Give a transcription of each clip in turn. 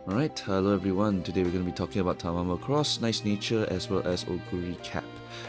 Alright, hello everyone. Today we're going to be talking about Tamamo Cross, Nice Nature, as well as Oguri Cap.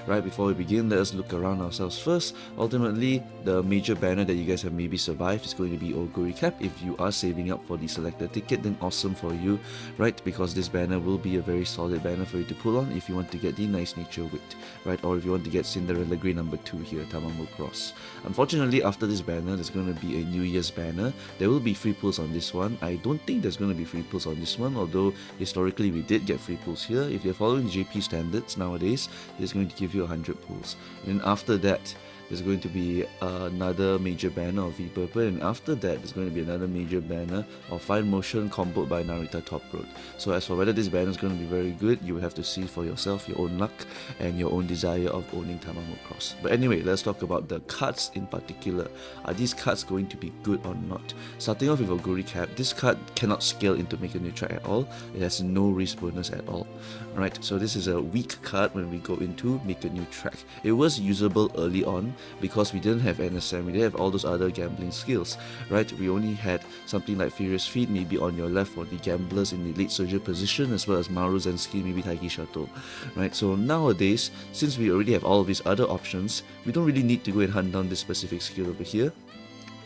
Right, before we begin, let us look around ourselves first. Ultimately, the major banner that you guys have maybe survived is going to be Oguri Cap. If you are saving up for the selected ticket, then awesome for you, right? Because this banner will be a very solid banner for you to pull on if you want to get the Nice Nature Wit, right? Or if you want to get Cinderella Grey number 2 here, Tamamo Cross. Unfortunately, after this banner, there's going to be a New Year's banner. There will be free pulls on this one. I don't think there's going to be free pulls on this one, although historically we did get free pulls here. If you're following JP standards nowadays, it's going to give you 100 pulls. And after that, there's going to be another major banner of V-Purple, and after that there's going to be another major banner of Fine Motion comboed by Narita Top Road. So as for whether this banner is going to be very good, you will have to see for yourself, your own luck and your own desire of owning Tamamo Cross. But anyway, let's talk about the cards in particular. Are these cards going to be good or not? Starting off with Oguri Cap, this card cannot scale into Make a New Track at all. It has no race bonus at all. Alright, so this is a weak card when we go into Make a New Track. It was usable early on, because we didn't have NSM, we didn't have all those other gambling skills, right? We only had something like Furious Feet maybe on your left for the gamblers in the late surger position, as well as Maru Zenski, maybe Taiki Shuttle, right? So nowadays, since we already have all of these other options, we don't really need to go and hunt down this specific skill over here,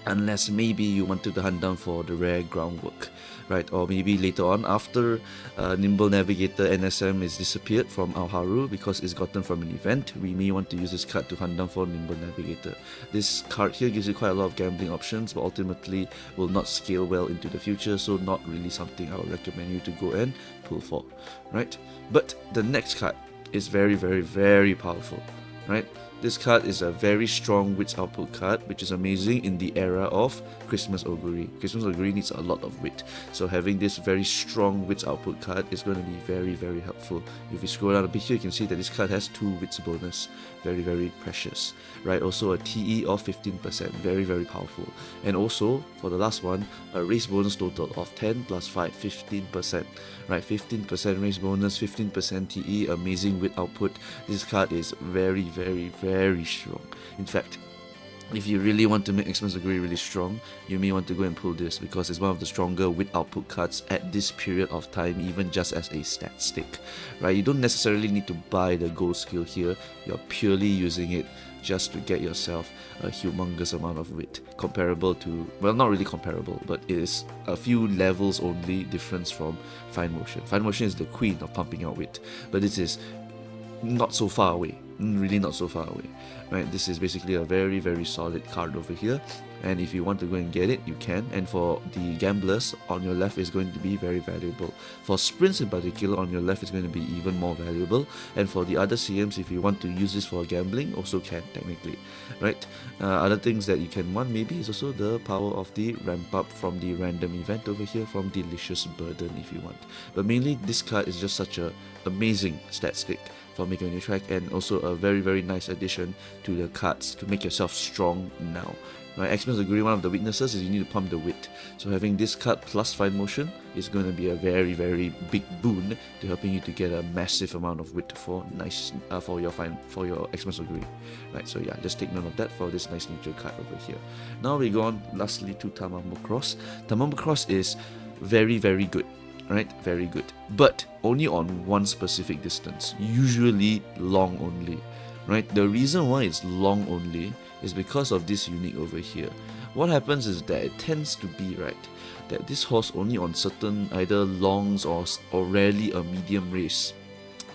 unless maybe you wanted to hunt down for the rare groundwork, right? Or maybe later on, after Nimble Navigator NSM is disappeared from our Haru because it's gotten from an event, we may want to use this card to hunt down for Nimble Navigator. This card here gives you quite a lot of gambling options, but ultimately will not scale well into the future, so not really something I would recommend you to go and pull for, right? But the next card is very, very, very powerful, right? This card is a very strong wits output card, which is amazing in the era of Christmas Oguri. Christmas Oguri needs a lot of wit, so having this very strong wits output card is going to be very, very helpful. If you scroll down a bit here, you can see that this card has 2 wits bonus, very, very precious, right? Also a TE of 15%, very, very powerful. And also, for the last one, a race bonus total of 10 plus 5, 15%, right? 15% race bonus, 15% TE, amazing wit output. This card is very, very, very strong. In fact, if you really want to make Xmas Agree really strong, you may want to go and pull this, because it's one of the stronger wit output cards at this period of time, even just as a stat stick, right? You don't necessarily need to buy the gold skill here, you're purely using it just to get yourself a humongous amount of wit, comparable to, well, not really comparable, but it is a few levels only difference from Fine Motion. Fine Motion is the queen of pumping out wit, but this is not so far away, really not so far away, right? This is basically a very, very solid card over here, and if you want to go and get it, you can. And for the gamblers, on your left is going to be very valuable. For sprints in particular, on your left is going to be even more valuable, and for the other CMs, if you want to use this for gambling, also can technically, right? Other things that you can want maybe is also the power of the ramp up from the random event over here from Delicious Burden if you want. But mainly this card is just such a amazing stat stick for making a new track, and also a very, very nice addition to the cards to make yourself strong now. Right, Xmas Agree, one of the weaknesses is you need to pump the wit. So having this card plus Fine Motion is going to be a very, very big boon to helping you to get a massive amount of wit for your Xmas Agree. Right, so yeah, just take note of that for this Nice Nature card over here. Now we go on lastly to Tamamo Cross. Tamamo Cross is very, very good. Right, very good, but only on one specific distance, usually long only, right? The reason why it's long only is because of this unique over here. What happens is that it tends to be, right, that this horse only on certain either longs or rarely a medium race,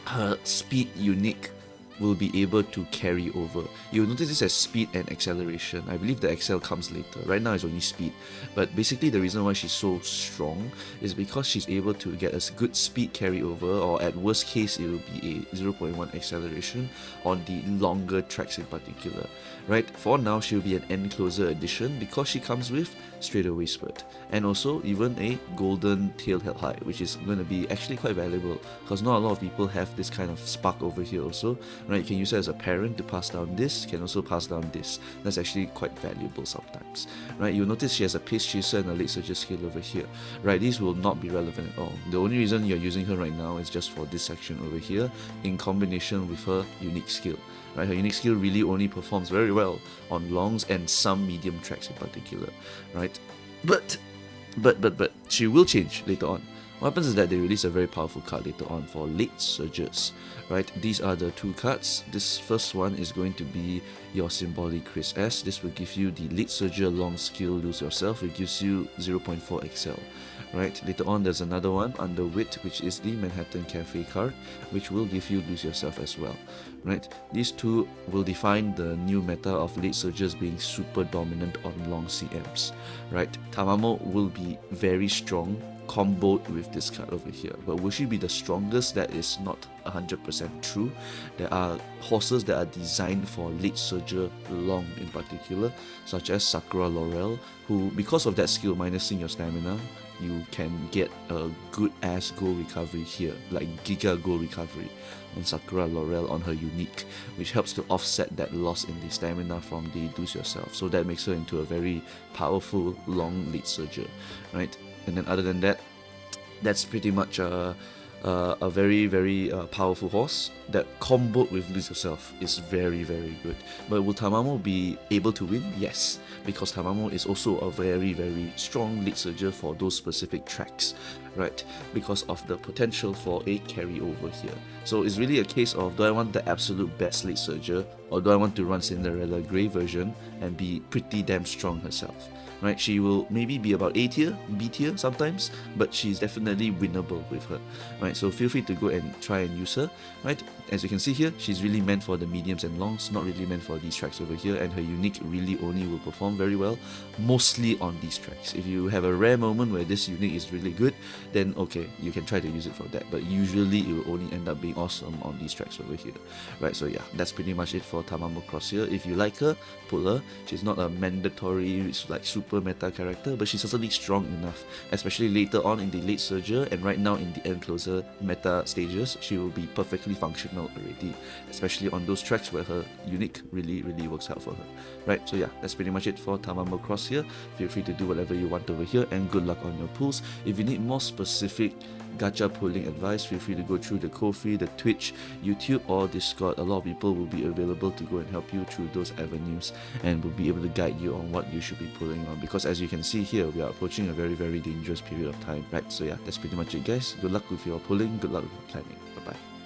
her speed unique will be able to carry over. You'll notice this as speed and acceleration. I believe the Excel comes later. Right now it's only speed. But basically the reason why she's so strong is because she's able to get a good speed carryover, or at worst case it will be a 0.1 acceleration on the longer tracks in particular. Right? For now she'll be an end closer addition because she comes with straightaway spurt, and also even a golden tail held high, which is going to be actually quite valuable because not a lot of people have this kind of spark over here also. Right, you can use it as a parent to pass down this, can also pass down this. That's actually quite valuable sometimes. Right, you'll notice she has a pace chaser and a late surger skill over here. Right, these will not be relevant at all. The only reason you're using her right now is just for this section over here in combination with her unique skill. Right, her unique skill really only performs very well on longs and some medium tracks in particular. Right, but she will change later on. What happens is that they release a very powerful card later on for late surges, right? These are the two cards. This first one is going to be your symbolic Chris S. This will give you the late surger long skill lose yourself. It gives you 0.4 excel, right? Later on there's another one under wit, which is the Manhattan Cafe card, which will give you lose yourself as well, right? These two will define the new meta of late surgers being super dominant on long CMs, right? Tamamo will be very strong comboed with this card over here, but will she be the strongest? That is not 100% true. There are horses that are designed for late surger long in particular, such as Sakura Laurel, who because of that skill minusing your stamina, you can get a good ass goal recovery here, like Giga goal recovery on Sakura Laurel on her unique, which helps to offset that loss in the stamina from the lose yourself. So that makes her into a very powerful long late surger, right? And then other than that, that's pretty much a very powerful horse that comboed with lose yourself is very good. But will Tamamo be able to win? Yes, because Tamamo is also a very strong late surger for those specific tracks, right? Because of the potential for a carryover here. So it's really a case of, do I want the absolute best late surger, or do I want to run Cinderella Grey version and be pretty damn strong herself? Right, she will maybe be about A tier, B tier sometimes, but she's definitely winnable with her, right? So feel free to go and try and use her, right? As you can see here, she's really meant for the mediums and longs, not really meant for these tracks over here, and her unique really only will perform very well, mostly on these tracks. If you have a rare moment where this unique is really good, then okay, you can try to use it for that, but usually it will only end up being awesome on these tracks over here, right? So yeah, that's pretty much it for Tamamo Cross here. If you like her, pull her. She's not a mandatory, like super meta character, but she's certainly strong enough, especially later on in the late surger, and right now in the end closer meta stages, she will be perfectly functional already, especially on those tracks where her unique really works out for her, right? So yeah, that's pretty much it for Tamamo Cross here. Feel free to do whatever you want over here, and good luck on your pulls. If you need more specific gacha pulling advice, feel free to go through the Ko-fi, the Twitch, YouTube, or Discord. A lot of people will be available to go and help you through those avenues and will be able to guide you on what you should be pulling on, because as you can see here, we are approaching a very dangerous period of time, right? So yeah, that's pretty much it guys. Good luck with your pulling, good luck with your planning. Bye bye.